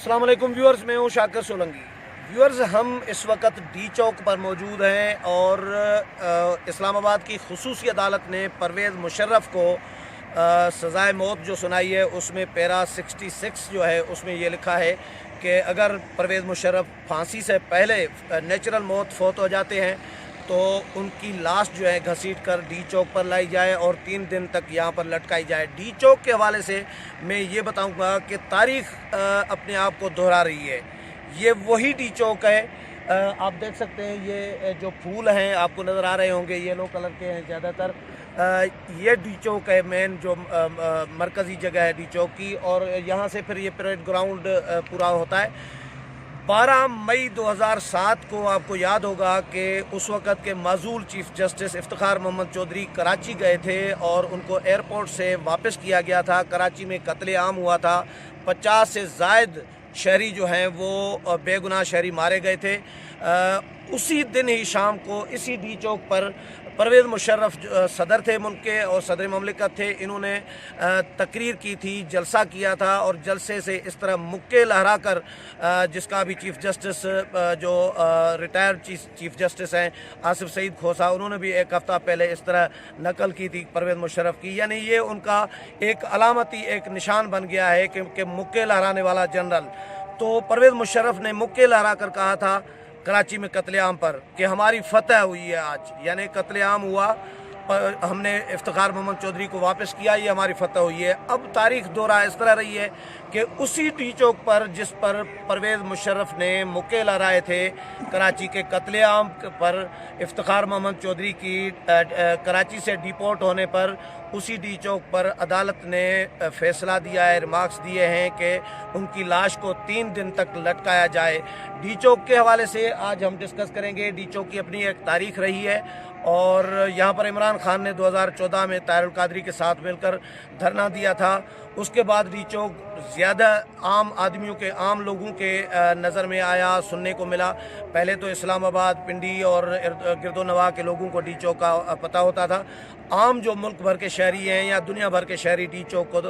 अस्सलाम वालेकुम व्यूअर्स, मैं हूँ शाकिर सोलंकी। व्यूअर्स, हम इस वक्त डी चौक पर मौजूद हैं और इस्लामाबाद की खुसूसी अदालत ने परवेज़ मुशर्रफ को सज़ाए मौत जो सुनाई है, उसमें पैरा 66 जो है उसमें ये लिखा है कि अगर परवेज़ मुशर्रफ फांसी से पहले नेचुरल मौत फौत हो जाते हैं तो उनकी लाश जो है घसीट कर डी चौक पर लाई जाए और 3 दिन तक यहाँ पर लटकाई जाए। डी चौक के हवाले से मैं ये बताऊँगा कि तारीख़ अपने आप को दोहरा रही है। ये वही डी चौक है, आप देख सकते हैं ये जो फूल हैं आपको नज़र आ रहे होंगे, येलो कलर के हैं ज़्यादातर। ये डी चौक है मेन जो मरकज़ी जगह है डी चौक की, और यहाँ से फिर ये परेड ग्राउंड पूरा होता है। 12 मई 2007 को आपको याद होगा कि उस वक़्त के माजूल चीफ़ जस्टिस इफ्तिखार मोहम्मद चौधरी कराची गए थे और उनको एयरपोर्ट से वापस किया गया था। कराची में कत्ले-आम हुआ था, 50 से ज़ायद शहरी जो हैं वो बेगुनाह शहरी मारे गए थे। उसी दिन ही शाम को इसी डी चौक पर परवेज़ मुशर्रफ सदर थे मुल्क के और सदर ममलिकत थे, इन्होंने तकरीर की थी, जलसा किया था और जलसे से इस तरह मुक्के लहरा कर जिसका भी चीफ़ जस्टिस जो रिटायर्ड चीफ़ जस्टिस हैं आसिफ सईद खोसा, उन्होंने भी एक हफ़्ता पहले इस तरह नकल की थी परवेज़ मुशर्रफ की। यानी ये उनका एक अलामती एक निशान बन गया है कि मुक्के लहराने वाला जनरल। तो परवेज़ मुशर्रफ ने मुक्के लहरा कर कहा था कराची में कत्लेआम पर कि हमारी फतह हुई है आज, यानी कत्लेआम हुआ, हमने इफ्तिखार मोहम्मद चौधरी को वापस किया, ये हमारी फतह हुई है। अब तारीख़ दोहरा इस तरह रही है कि उसी डी चौक पर जिस पर परवेज़ मुशर्रफ ने मुक्के लहराए थे कराची के कत्लेआम पर इफ्तिखार मोहम्मद चौधरी की कराची से डिपोर्ट होने पर, उसी डी चौक पर अदालत ने फ़ैसला दिया है, रिमार्क्स दिए हैं कि उनकी लाश को 3 दिन तक लटकाया जाए। डी चौक के हवाले से आज हम डिस्कस करेंगे। डी चौक की अपनी एक तारीख़ रही है और यहाँ पर इमरान खान ने 2014 में ताहिर कादरी के साथ मिलकर धरना दिया था। उसके बाद डी चौक ज़्यादा आम आदमियों के, आम लोगों के नज़र में आया, सुनने को मिला। पहले तो इस्लामाबाद, पिंडी और गिरदोनवा के लोगों को डी चौक का पता होता था। आम जो मुल्क भर के शहरी हैं या दुनिया भर के शहरी डी चौक को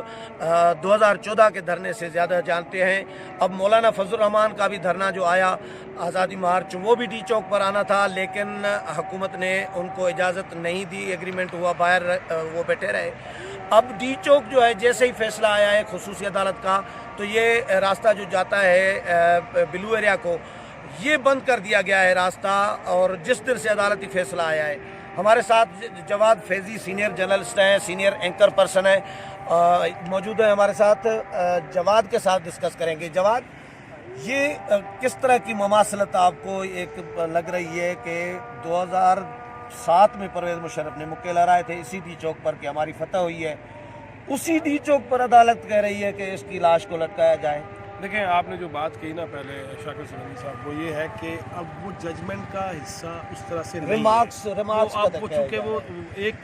2014 के धरने से ज़्यादा जानते हैं। अब मौलाना फजल रहमान का भी धरना जो आया आज़ादी मार्च, वो भी डी चौक पर आना था, लेकिन हुकूमत ने उनको इजाज़त नहीं दी, एग्रीमेंट हुआ, बाहर वो बैठे रहे। अब डी चौक जो है जैसे ही फैसला आया है खुसूसी अदालत का, तो ये रास्ता जो जाता है ब्लू एरिया को, ये बंद कर दिया गया है रास्ता। और जिस दिन से अदालती फैसला आया है, हमारे साथ जवाद फैज़ी सीनियर जर्नलिस्ट हैं, सीनियर एंकर पर्सन है, मौजूद है हमारे साथ। जवाद के साथ डिस्कस करेंगे। जवाद, ये किस तरह की ममासलत आपको एक लग रही है कि 2007 में परवेज़ मुशर्रफ ने मुक्के लहराए थे इसी डी चौक पर कि हमारी फतह हुई है, उसी डी चौक पर अदालत कह रही है कि इसकी लाश को लटकाया जाए? देखिए, आपने जो बात कही ना पहले शाकिर सोलंकी साहब, वो ये है कि अब वो जजमेंट का हिस्सा उस तरह से नहीं रिमार्क्स है। तो अब वो चूँकि वो एक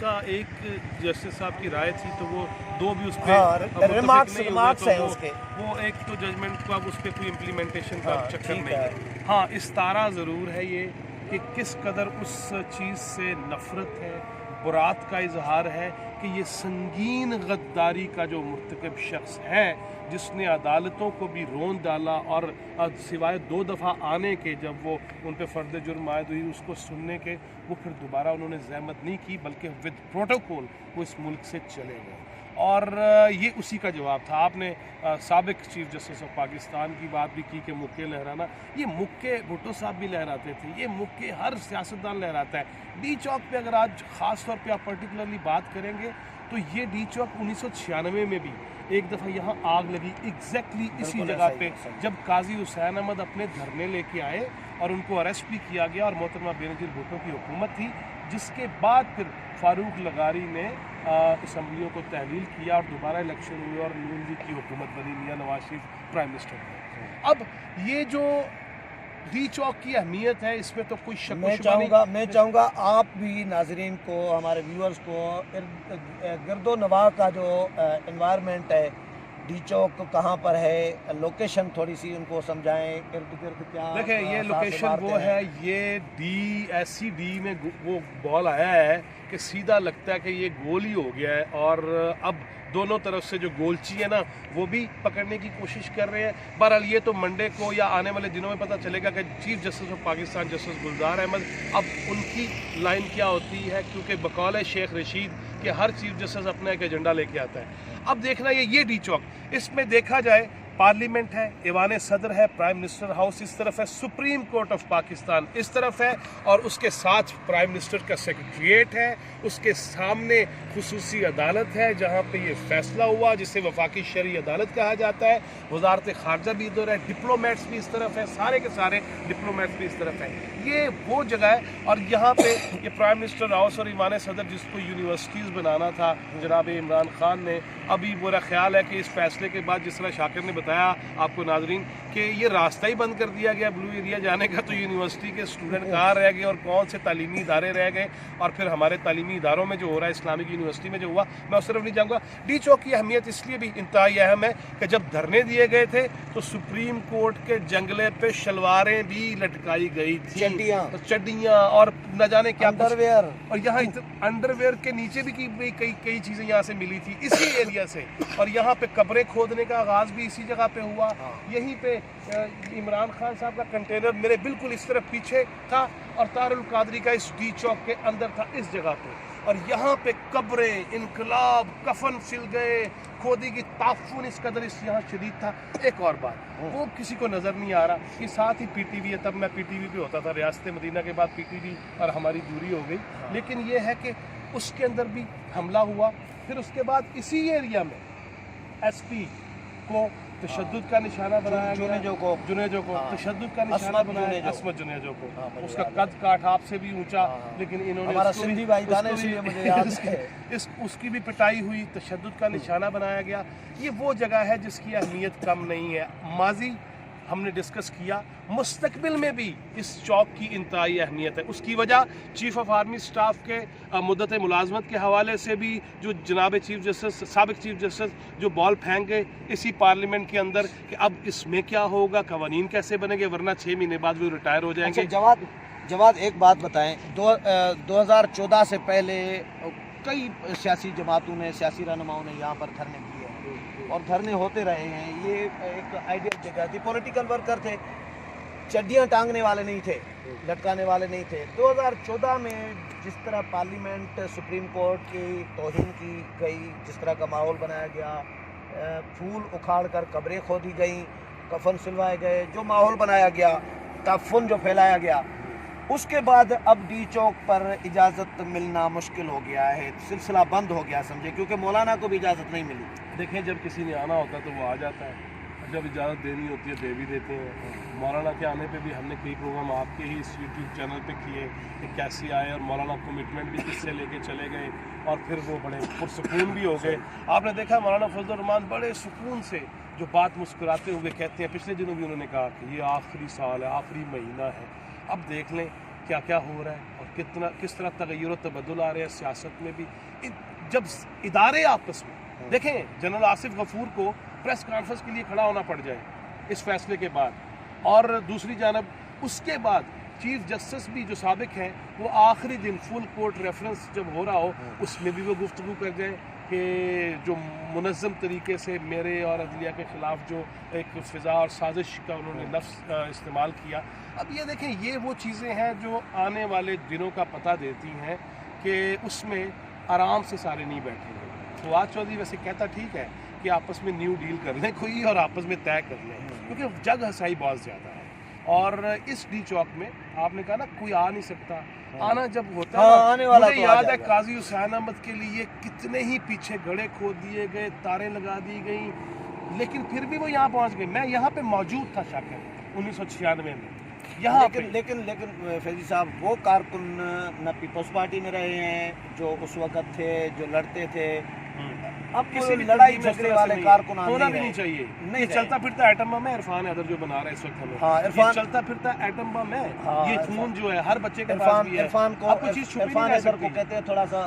जस्टिस साहब की राय थी, तो वो दो भी उस पर रिमार्क्स हैं तो उसके, वो एक तो जजमेंट का उस पर कोई इम्प्लीमेंटेशन का चक्कर नहीं है। है। हाँ, इस्तारा ज़रूर है ये कि किस कदर उस चीज़ से नफ़रत है, बुरात का इजहार है कि ये संगीन गद्दारी का जो मुर्तकब शख्स है, जिसने अदालतों को भी रोन डाला और सिवाय 2 दफ़ा आने के, जब वो उन पे फ़र्द जुर्म आयद हुई, उसको सुनने के, वो फिर दोबारा उन्होंने ज़हमत नहीं की, बल्कि विद प्रोटोकॉल वो इस मुल्क से चले गए। और ये उसी का जवाब था। आपने साबिक चीफ जस्टिस ऑफ पाकिस्तान की बात भी की कि मुक्के लहराना, ये मुक्के भुट्टो साहब भी लहराते थे, ये मुक्के हर सियासतदान लहराता है। डी चौक पे अगर आज ख़ास तौर पे आप पर्टिकुलरली बात करेंगे तो ये डी चौक 1996 में भी एक दफ़ा यहाँ आग लगी एग्जैक्टली इसी जगह पे, जब काजी हुसैन अहमद अपने धरने लेके आए और उनको अरेस्ट भी किया गया और मोहतरमा बेनज़ीर भुट्टो की हुकूमत थी, जिसके बाद फिर फारूक लगारी ने असम्बलियों को तहलील किया और दोबारा इलेक्शन हुए और नून लीग की हुकूमत बनी, मियां नवाज शरीफ प्राइम मिनिस्टर बने। अब ये जो डी चौक की अहमियत है, इसमें तो कोई शक मैं चाहूँगा आप भी नाजरीन को, हमारे व्यूअर्स को, गिरदो नवाह का जो एनवायरनमेंट है, डी चौक कहाँ पर है, लोकेशन थोड़ी सी उनको समझाएं, इर्द गिर्द क्या। देखिए, ये लोकेशन वो है, ये डी में वो बॉल आया है कि सीधा लगता है कि ये गोल ही हो गया है। और अब दोनों तरफ से जो गोलची है ना वो भी पकड़ने की कोशिश कर रहे हैं। बहरहाल ये तो मंडे को या आने वाले दिनों में पता चलेगा कि chief justice of Pakistan justice Gulzar Ahmed अब उनकी लाइन क्या होती है, क्योंकि बकौल शेख रशीद कि हर चीफ जस्टिस अपना एक एजेंडा लेके आता है। अब देखना ये डी चौक, इसमें देखा जाए पार्लियामेंट है, ऐवान सदर है, प्राइम मिनिस्टर हाउस इस तरफ है, सुप्रीम कोर्ट ऑफ पाकिस्तान इस तरफ है, और उसके साथ प्राइम मिनिस्टर का सेक्रेटरीट है, उसके सामने खुसूसी अदालत है जहाँ पे ये फैसला हुआ जिसे वफाकी शरई अदालत कहा जाता है, वजारत खारजा भी इधर है, डिप्लोमेट्स भी इस तरफ है, सारे के सारे डिप्लोमेट्स भी इस तरफ है। ये वो जगह है, और यहाँ पे ये प्राइम मिनिस्टर हाउस और ऐवान सदर जिसको यूनिवर्सिटीज़ बनाना था जनाब इमरान खान ने, अभी मेरा ख्याल है कि इस फैसले के बाद जिस तरह शाकिर ने बताया आपको नाजरीन कि ये रास्ता ही बंद कर दिया गया ब्लू एरिया जाने का, तो यूनिवर्सिटी के स्टूडेंट कहाँ रह गए और कौन से तालीमी इदारे रह गए, और फिर हमारे तालीमी इदारों में जो हो रहा है इस्लामिक यूनिवर्सिटी में जो हुआ, मैं उस तरफ नहीं जाऊँगा। डी चौक की अहमियत इसलिए भी इंतहाई अहम है कि जब धरने दिए गए थे तो सुप्रीम कोर्ट के जंगले पे शलवारें भी लटकाई गई थी, चड्डियाँ और न जाने क्या अंडरवेयर, और यहाँ अंडरवेयर के नीचे भी कई चीज़ें यहाँ से मिली थी इसी एरिया से, और यहाँ पे कब्रें खोदने का आगाज़ भी इसी जगह पे हुआ। यहीं पे इमरान खान साहब का कंटेनर मेरे बिल्कुल इस तरफ पीछे था, और तारुल कादरी का इस डी चौक के अंदर था इस जगह पे, और यहाँ पे कब्रें, इनकलाब, कफन सिल गए, खोदी की ताफुन इस कदर इस यहाँ शदीद था। एक और बात वो किसी को नज़र नहीं आ रहा कि साथ ही पीटीवी है, तब मैं पीटीवी पे होता था, रियासत मदीना के बाद पीटीवी और हमारी दूरी हो गई, लेकिन ये है कि उसके अंदर भी हमला हुआ। फिर उसके बाद इसी एरिया में एसपी को तशद्दुद का निशाना बनाया गया, जुनेजो को तशद्दुद का निशाना बनाया, असमत जुनेजो को, उसका कद काठ आपसे भी ऊंचा, लेकिन इन्होंने उसकी भी पिटाई हुई, तशद्दुद का निशाना बनाया गया। ये वो जगह है जिसकी अहमियत कम नहीं है। माजी हमने डिस्कस किया, मुस्तकबिल में भी इस चौक की इंतहाई अहमियत है। उसकी वजह चीफ ऑफ आर्मी स्टाफ के मुद्दत मुलाजमत के हवाले से भी जो जनाब चीफ जस्टिस, साबिक चीफ जस्टिस जो बॉल फेंक गए इसी पार्लियामेंट के अंदर कि अब इसमें क्या होगा, कवानीन कैसे बनेंगे, वरना 6 महीने बाद वो रिटायर हो जाएंगे। अच्छा, जवाद एक बात बताएं, 2014 से पहले कई सियासी जमातों ने, सियासी रहनुमाओं ने यहाँ पर धरने किए और धरने होते रहे हैं। ये एक आइडियल जगह थी, पॉलिटिकल वर्कर थे, चड्डियाँ टांगने वाले नहीं थे, लटकाने वाले नहीं थे। 2014 में जिस तरह पार्लियामेंट सुप्रीम कोर्ट की तौहीन की गई, जिस तरह का माहौल बनाया गया, फूल उखाड़ कर कब्रें खोदी गई, कफन सिलवाए गए, जो माहौल बनाया गया, ताफुन जो फैलाया गया, उसके बाद अब डी चौक पर इजाज़त मिलना मुश्किल हो गया है, सिलसिला बंद हो गया समझे, क्योंकि मौलाना को भी इजाज़त नहीं मिली। देखें, जब किसी ने आना होता है तो वो आ जाता है, जब इजाज़त देनी होती है दे भी देते हैं। मौलाना के आने पे भी हमने कई प्रोग्राम आपके ही इस यूट्यूब चैनल पे किए कि कैसे आए, और मौलाना कमिटमेंट भी किससे लेके चले गए, और फिर वो बड़े पुरसुकून भी हो गए। आपने देखा मौलाना फजलुर रहमान बड़े सुकून से जो बात मुस्कुराते हुए कहते हैं, पिछले दिनों भी उन्होंने कहा कि ये आखिरी साल है, आखिरी महीना है, अब देख लें क्या क्या हो रहा है और किस तरह तगय्युर और तबद्दुल आ रहे हैं सियासत में भी। जब इदारे आपस में देखें, जनरल आसिफ गफूर को प्रेस कॉन्फ्रेंस के लिए खड़ा होना पड़ जाए इस फैसले के बाद, और दूसरी जानब उसके बाद चीफ जस्टिस भी जो साबिक हैं वो आखिरी दिन फुल कोर्ट रेफरेंस जब हो रहा हो उसमें भी वो गुफ्तगू कर जाए कि जो मुनज़्ज़म तरीके से मेरे और अदलिया के ख़िलाफ़ जो एक फ़िज़ा और साजिश का उन्होंने लफ्ज़ इस्तेमाल किया। अब ये देखें, ये वो चीज़ें हैं जो आने वाले दिनों का पता देती हैं कि उसमें आराम से सारे नहीं बैठेंगे। फवाद चौधरी वैसे कहता ठीक है कि आपस में न्यू डील कर लें कोई, और आपस में तय कर लें, क्योंकि जग हसाई बहुत ज़्यादा है। और इस डी चौक में आपने कहा ना कोई आ नहीं सकता, आना जब होता है आने वाला मुझे याद है काजी हुसैन अहमद के लिए कितने ही पीछे गड़े खोद दिए गए, तारें लगा दी गई, लेकिन फिर भी वो यहाँ पहुँच गए। मैं यहाँ पे मौजूद था शाकिर 1996 में यहाँ, लेकिन फैजी साहब वो कारकुन न पीपल्स पार्टी में रहे हैं जो उस वक़्त थे, जो लड़ते थे। अब किसी भी लड़ाई झगड़े वाले कारकुन होना भी नहीं चाहिए। नहीं, चलता फिरता एटम बम है, इरफान हैदर जो बना रहा है इस वक्त हमें। हाँ, इरफान चलता फिरता एटम बम है। हाँ, ये खून जो है हर बच्चे के पास भी है। इरफान हैदर को कहते हैं थोड़ा सा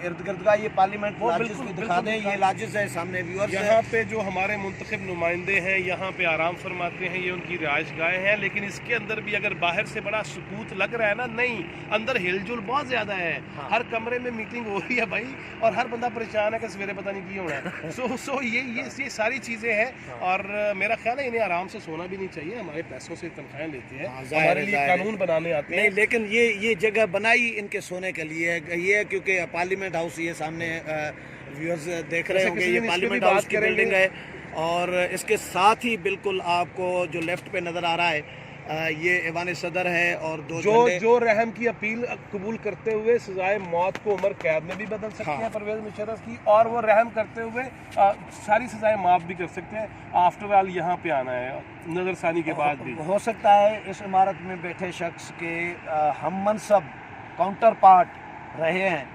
इर्द गिर्द का ये पार्लियामेंट लाजिस भी दिखा दें, ये लाजिस है सामने व्यूअर्स। यहाँ पे जो हमारे मुंतखब नुमाइंदे हैं यहाँ पे आराम फरमाते हैं, ये उनकी रिहाइश गाहें हैं, लेकिन इसके अंदर भी अगर बाहर से बड़ा सुकूत लग रहा है ना, नहीं, अंदर हिलजुल बहुत ज्यादा है। हर कमरे में मीटिंग हो रही है भाई, और हर बंदा परेशान है कि کہ سویرے پتہ نہیں کی ہونا ہے. سو یہ ساری چیزیں ہیں, اور میرا خیال ہے انہیں آرام سے سونا بھی نہیں چاہیے. ہمارے پیسوں سے تنخواہیں لیتے ہیں, ہمارے لیے قانون بنانے آتے ہیں. لیکن یہ جگہ بنائی ان کے سونے کے لیے یہ ہے, کیونکہ پارلیمنٹ ہاؤس یہ سامنے ویورز دیکھ رہے ہوں گے, یہ پارلیمنٹ ہاؤس کی بلڈنگ ہے, اور اس کے ساتھ ہی بالکل آپ کو جو لیفٹ پہ نظر آ رہا ہے یہ ایوان صدر ہے, اور جو رحم کی اپیل قبول کرتے ہوئے سزائے موت کو عمر قید میں بھی بدل سکتے ہیں پرویز مشرف کی, اور وہ رحم کرتے ہوئے ساری سزائیں معاف بھی کر سکتے ہیں. آفٹر آل یہاں پہ آنا ہے نظر ثانی کے بعد بھی. ہو سکتا ہے اس عمارت میں بیٹھے شخص کے ہم منصب کاؤنٹر پارٹ رہے ہیں,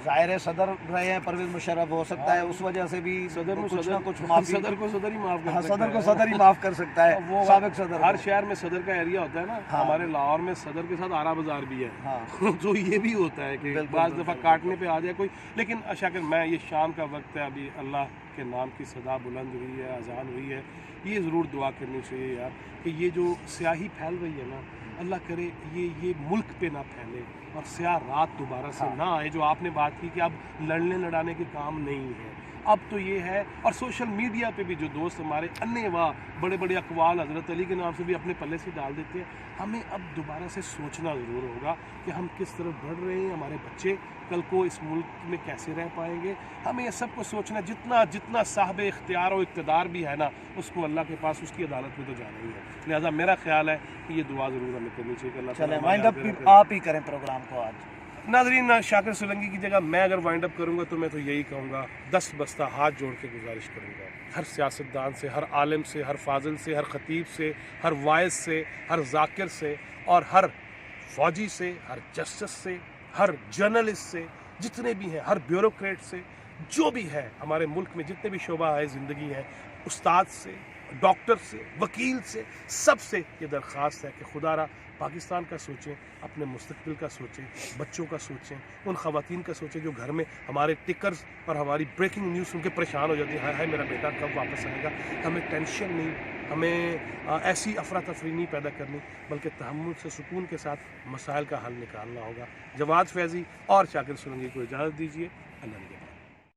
ظاہر صدر رہے ہیں پرویز مشرف, ہو سکتا ہے اس وجہ سے بھی صدر کچھ نہ کچھ معافی, صدر کو صدر ہی معاف کر سکتا صدر کو صدر ہی معاف کر سکتا ہے. وہ سابق صدر ہر شہر میں صدر کا ایریا ہوتا ہے نا, ہمارے لاہور میں صدر کے ساتھ آرا بازار بھی ہے, تو یہ بھی ہوتا ہے کہ بعض دفعہ کاٹنے پہ آ جائے کوئی. لیکن شاکر میں یہ شام کا وقت ہے, ابھی اللہ کے نام کی صدا بلند ہوئی ہے, اذان ہوئی ہے, یہ ضرور دعا کرنی چاہیے یار کہ یہ جو سیاہی پھیل رہی ہے نا, اللہ کرے یہ ملک پہ نہ پھیلے, اور سیاہ رات دوبارہ سے نہ آئے. جو آپ نے بات کی کہ اب لڑنے لڑانے کے کام نہیں ہے, اب تو یہ ہے. اور سوشل میڈیا پہ بھی جو دوست ہمارے انے واہ بڑے بڑے اقوال حضرت علی کے نام سے بھی اپنے پلے سے ڈال دیتے ہیں, ہمیں اب دوبارہ سے سوچنا ضرور ہوگا کہ ہم کس طرف بڑھ رہے ہیں, ہمارے بچے کل کو اس ملک میں کیسے رہ پائیں گے. ہمیں یہ سب کو سوچنا, جتنا صاحب اختیار و اقتدار بھی ہے نا, اس کو اللہ کے پاس اس کی عدالت میں تو جانا ہی ہے. لہٰذا میرا خیال ہے کہ یہ دعا ضرور ہمیں کرنی چاہیے کہ اللہ چلیں وائنڈ اپ آپ ہی کریں پروگرام کو آج. ناظرین, شاکر سولنگی کی جگہ میں اگر وائنڈ اپ کروں گا تو میں تو یہی کہوں گا, 10 بستہ ہاتھ جوڑ کے گزارش کروں گا ہر سیاستدان سے, ہر عالم سے, ہر فاضل سے, ہر خطیب سے, ہر وائز سے, ہر ذاکر سے, اور ہر فوجی سے, ہر جسٹس سے, ہر جرنلسٹ سے, جتنے بھی ہیں, ہر بیوروکریٹ سے, جو بھی ہے ہمارے ملک میں جتنے بھی شعبہ ہے زندگی ہے, استاد سے, ڈاکٹر سے, وکیل سے, سب سے یہ درخواست ہے کہ خدا را پاکستان کا سوچیں, اپنے مستقبل کا سوچیں, بچوں کا سوچیں, ان خواتین کا سوچیں جو گھر میں ہمارے ٹکرز اور ہماری بریکنگ نیوز سن کے پریشان ہو جاتی ہیں, ہائے میرا بیٹا کب واپس آئے گا. ہمیں ٹینشن نہیں, ہمیں ایسی افراتفری نہیں پیدا کرنی, بلکہ تحمل سے, سکون کے ساتھ مسائل کا حل نکالنا ہوگا. جواد فیضی اور شاکر سولنگی کو اجازت دیجیے. اللہ